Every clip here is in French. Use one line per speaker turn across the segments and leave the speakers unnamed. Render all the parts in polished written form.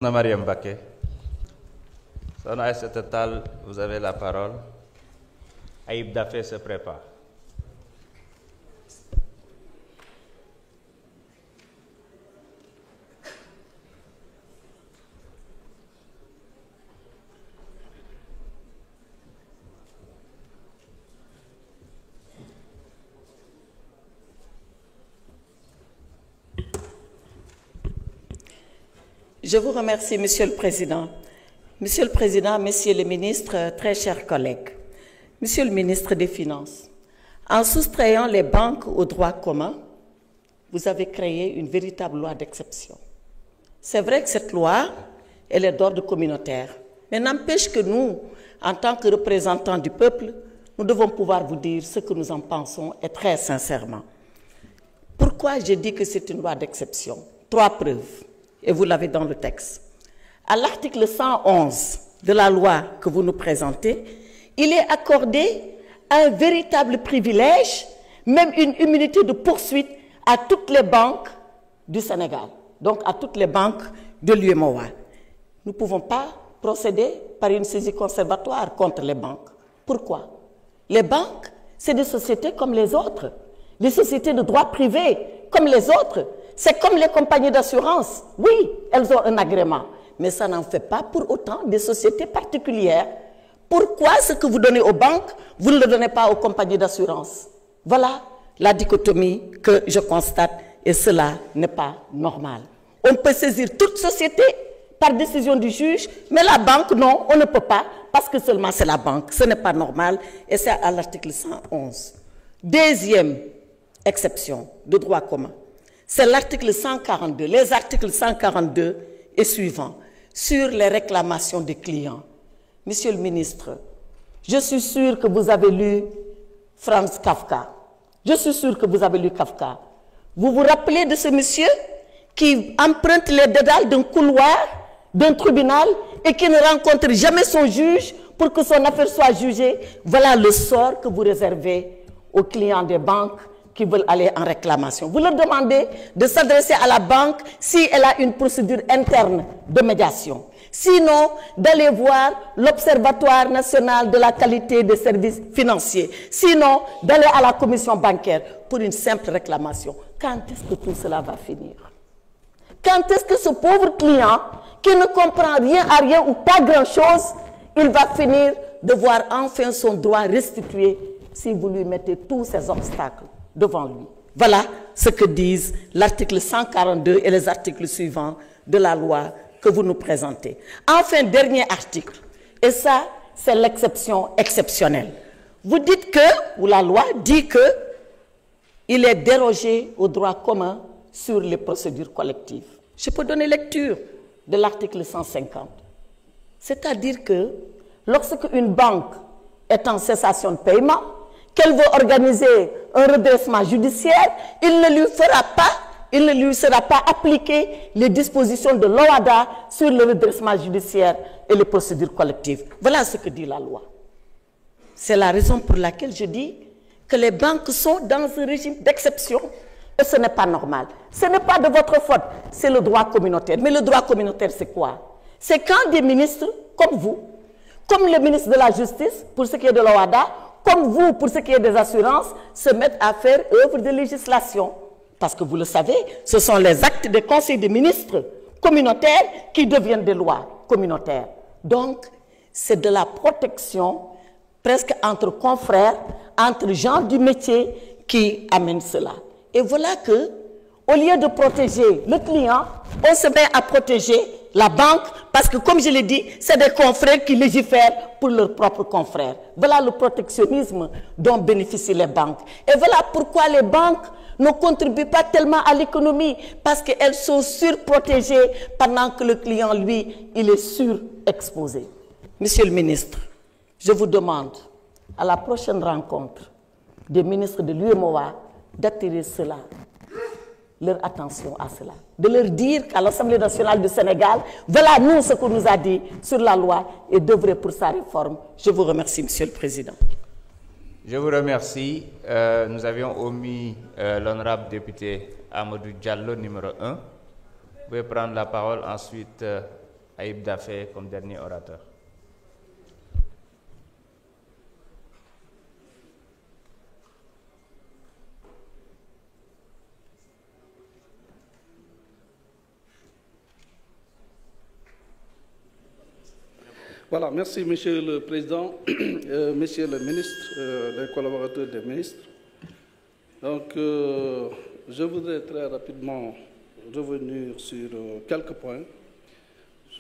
Mariam Baké. Son Aïssata Tall, vous avez la parole. Aïb Dafé se prépare.
Je vous remercie, Monsieur le Président. Monsieur le Président, Messieurs les ministres, très chers collègues. Monsieur le ministre des Finances, en soustrayant les banques au droit commun, vous avez créé une véritable loi d'exception. C'est vrai que cette loi, elle est d'ordre communautaire, mais n'empêche que nous, en tant que représentants du peuple, nous devons pouvoir vous dire ce que nous en pensons et très sincèrement. Pourquoi j'ai dit que c'est une loi d'exception? 3 preuves. Et vous l'avez dans le texte. À l'article 111 de la loi que vous nous présentez, il est accordé un véritable privilège, même une immunité de poursuite à toutes les banques du Sénégal, donc à toutes les banques de l'UEMOA. Nous ne pouvons pas procéder par une saisie conservatoire contre les banques. Pourquoi? Les banques, c'est des sociétés comme les autres, des sociétés de droit privé comme les autres. C'est comme les compagnies d'assurance. Oui, elles ont un agrément, mais ça n'en fait pas pour autant des sociétés particulières. Pourquoi ce que vous donnez aux banques, vous ne le donnez pas aux compagnies d'assurance? Voilà la dichotomie que je constate et cela n'est pas normal. On peut saisir toute société par décision du juge, mais la banque, non, on ne peut pas parce que seulement c'est la banque. Ce n'est pas normal et c'est à l'article 111. Deuxième exception de droit commun. C'est l'article 142, les articles 142 et suivants, sur les réclamations des clients. Monsieur le ministre, je suis sûr que vous avez lu Franz Kafka. Je suis sûr que vous avez lu Kafka. Vous vous rappelez de ce monsieur qui emprunte les dédales d'un couloir, d'un tribunal et qui ne rencontre jamais son juge pour que son affaire soit jugée? Voilà le sort que vous réservez aux clients des banques qui veulent aller en réclamation. Vous leur demandez de s'adresser à la banque si elle a une procédure interne de médiation. Sinon, d'aller voir l'Observatoire national de la qualité des services financiers. Sinon, d'aller à la commission bancaire pour une simple réclamation. Quand est-ce que tout cela va finir? Quand est-ce que ce pauvre client, qui ne comprend rien à rien ou pas grand-chose, il va finir de voir enfin son droit restitué si vous lui mettez tous ces obstacles devant lui? Voilà ce que disent l'article 142 et les articles suivants de la loi que vous nous présentez. Enfin, dernier article, et ça, c'est l'exception exceptionnelle. Vous dites que, ou la loi dit que, il est dérogé au droit commun sur les procédures collectives. Je peux donner lecture de l'article 150. C'est-à-dire que, lorsque une banque est en cessation de paiement, qu'elle veut organiser un redressement judiciaire, il ne lui sera pas appliqué les dispositions de l'OHADA sur le redressement judiciaire et les procédures collectives. Voilà ce que dit la loi. C'est la raison pour laquelle je dis que les banques sont dans un régime d'exception et ce n'est pas normal. Ce n'est pas de votre faute, c'est le droit communautaire. Mais le droit communautaire, c'est quoi? C'est quand des ministres comme vous, comme le ministre de la Justice, pour ce qui est de l'OHADA, comme vous, pour ce qui est des assurances, se mettent à faire œuvre de législation. Parce que vous le savez, ce sont les actes des conseils des ministres communautaires qui deviennent des lois communautaires. Donc, c'est de la protection presque entre confrères, entre gens du métier qui amène cela. Et voilà que, au lieu de protéger le client, on se met à protéger la banque, parce que comme je l'ai dit, c'est des confrères qui légifèrent pour leurs propres confrères. Voilà le protectionnisme dont bénéficient les banques. Et voilà pourquoi les banques ne contribuent pas tellement à l'économie, parce qu'elles sont surprotégées pendant que le client, lui, il est surexposé. Monsieur le ministre, je vous demande, à la prochaine rencontre des ministres de l'UEMOA, d'attirer leur attention à cela, de leur dire qu'à l'Assemblée nationale du Sénégal, voilà nous ce qu'on nous a dit sur la loi et d'œuvrer pour sa réforme. Je vous remercie, Monsieur le Président.
Je vous remercie. Nous avions omis l'honorable député Amadou Diallo, numéro 1. Vous pouvez prendre la parole ensuite. Aïb Dafé comme dernier orateur.
Voilà, merci Monsieur le Président, Monsieur le Ministre, les collaborateurs des ministres. Donc, je voudrais très rapidement revenir sur quelques points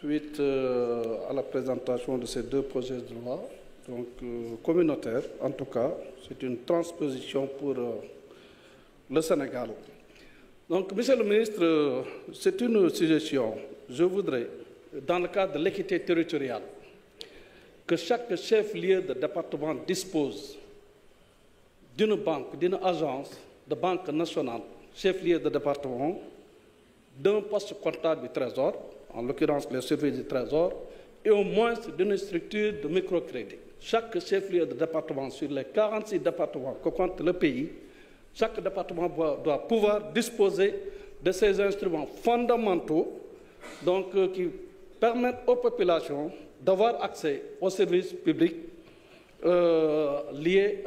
suite à la présentation de ces deux projets de loi, donc communautaires. En tout cas, c'est une transposition pour le Sénégal. Donc, Monsieur le Ministre, c'est une suggestion. Je voudrais, dans le cadre de l'équité territoriale, que chaque chef-lieu de département dispose d'une banque, d'une agence de banque nationale, chef-lieu de département, d'un poste comptable du Trésor, en l'occurrence les services du Trésor, et au moins d'une structure de microcrédit. Chaque chef-lieu de département sur les 46 départements que compte le pays, chaque département doit pouvoir disposer de ces instruments fondamentaux donc, qui permettent aux populations d'avoir accès aux services publics liés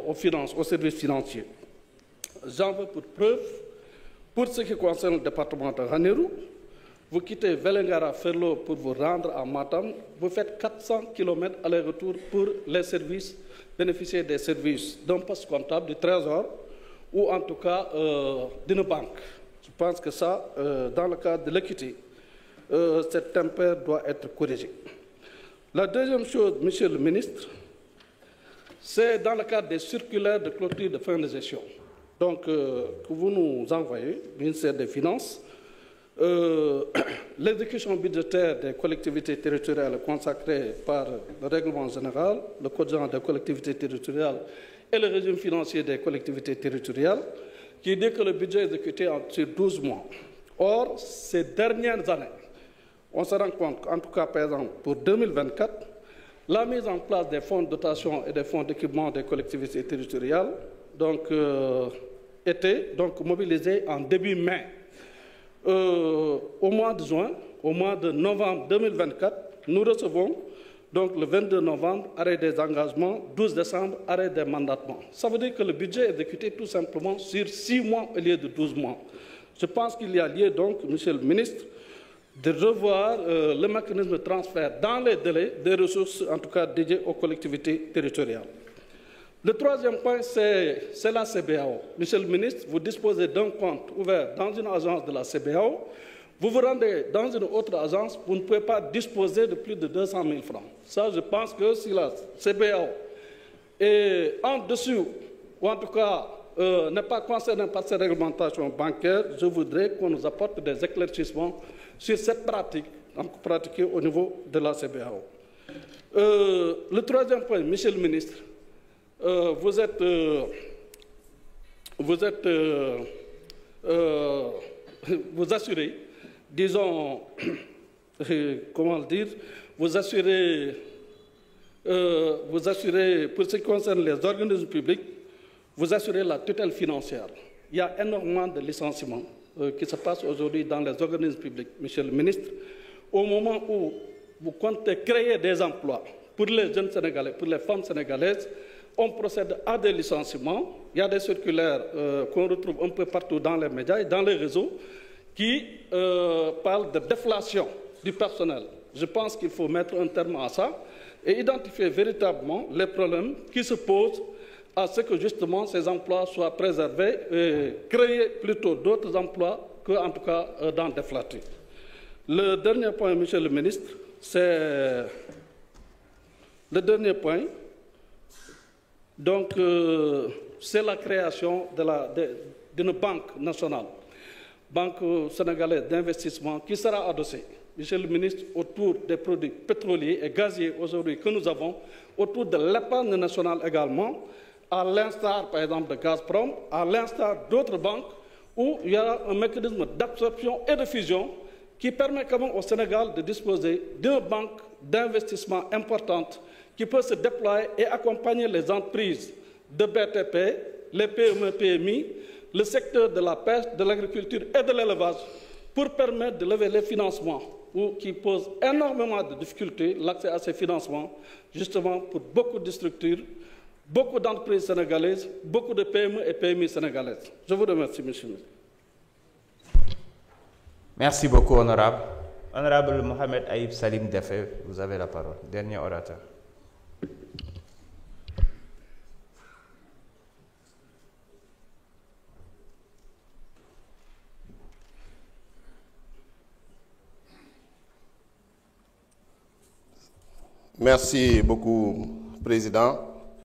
aux finances, aux services financiers. J'en veux pour preuve, pour ce qui concerne le département de Ranérou, vous quittez Vélingara-Ferlo pour vous rendre à Matam, vous faites 400 km aller-retour pour les services, bénéficier des services d'un poste comptable du Trésor ou en tout cas d'une banque. Je pense que ça, dans le cadre de l'équité, cet impair doit être corrigé. La deuxième chose, Monsieur le Ministre, c'est dans le cadre des circulaires de clôture de fin de gestion. Donc, que vous nous envoyez, ministère des Finances, l'exécution budgétaire des collectivités territoriales consacrée par le règlement général, le Code général des collectivités territoriales et le régime financier des collectivités territoriales, qui dit que le budget est exécuté sur 12 mois. Or, ces dernières années, on se rend compte, en tout cas par exemple pour 2024, la mise en place des fonds de dotation et des fonds d'équipement des collectivités territoriales donc, était donc mobilisée en début mai. Au mois de juin, au mois de novembre 2024, nous recevons donc le 22 novembre, arrêt des engagements, 12 décembre, arrêt des mandatements. Ça veut dire que le budget est exécuté tout simplement sur 6 mois au lieu de 12 mois. Je pense qu'il y a lieu donc, Monsieur le Ministre, de revoir le mécanisme de transfert dans les délais des ressources, en tout cas dédiées aux collectivités territoriales. Le troisième point, c'est la CBAO. Monsieur le Ministre, vous disposez d'un compte ouvert dans une agence de la CBAO. Vous vous rendez dans une autre agence, vous ne pouvez pas disposer de plus de 200 000 francs. Ça, je pense que si la CBAO est en dessous, ou en tout cas n'est pas concernée par ces réglementations bancaires, je voudrais qu'on nous apporte des éclaircissements sur cette pratique pratiquée au niveau de la CBAO. Le troisième point, Monsieur le Ministre, vous assurez, disons, comment le dire, vous assurez, pour ce qui concerne les organismes publics, vous assurez la tutelle financière. Il y a énormément de licenciements qui se passent aujourd'hui dans les organismes publics, Monsieur le Ministre. Au moment où vous comptez créer des emplois pour les jeunes Sénégalais, pour les femmes sénégalaises, on procède à des licenciements. Il y a des circulaires qu'on retrouve un peu partout dans les médias et dans les réseaux qui parlent de déflation du personnel. Je pense qu'il faut mettre un terme à ça et identifier véritablement les problèmes qui se posent à ce que justement ces emplois soient préservés et créer plutôt d'autres emplois qu'en tout cas dans déflater. Le dernier point, Monsieur le Ministre, c'est le dernier point. Donc, c'est la création d'une banque nationale, banque sénégalaise d'investissement, qui sera adossée, Monsieur le Ministre, autour des produits pétroliers et gaziers aujourd'hui que nous avons, autour de l'épargne nationale également, à l'instar, par exemple, de Gazprom, à l'instar d'autres banques, où il y a un mécanisme d'absorption et de fusion qui permet quand même au Sénégal de disposer d'une banque d'investissement importante qui peut se déployer et accompagner les entreprises de BTP, les PME, PMI, le secteur de la pêche, de l'agriculture et de l'élevage pour permettre de lever les financements ou qui pose énormément de difficultés l'accès à ces financements, justement pour beaucoup de structures, beaucoup d'entreprises sénégalaises, beaucoup de PME et PMI sénégalaises. Je vous remercie, monsieur le ministre.
Merci beaucoup, honorable. Honorable Mohamed Aïb Salim Defé, vous avez la parole. Dernier orateur.
Merci beaucoup, Président.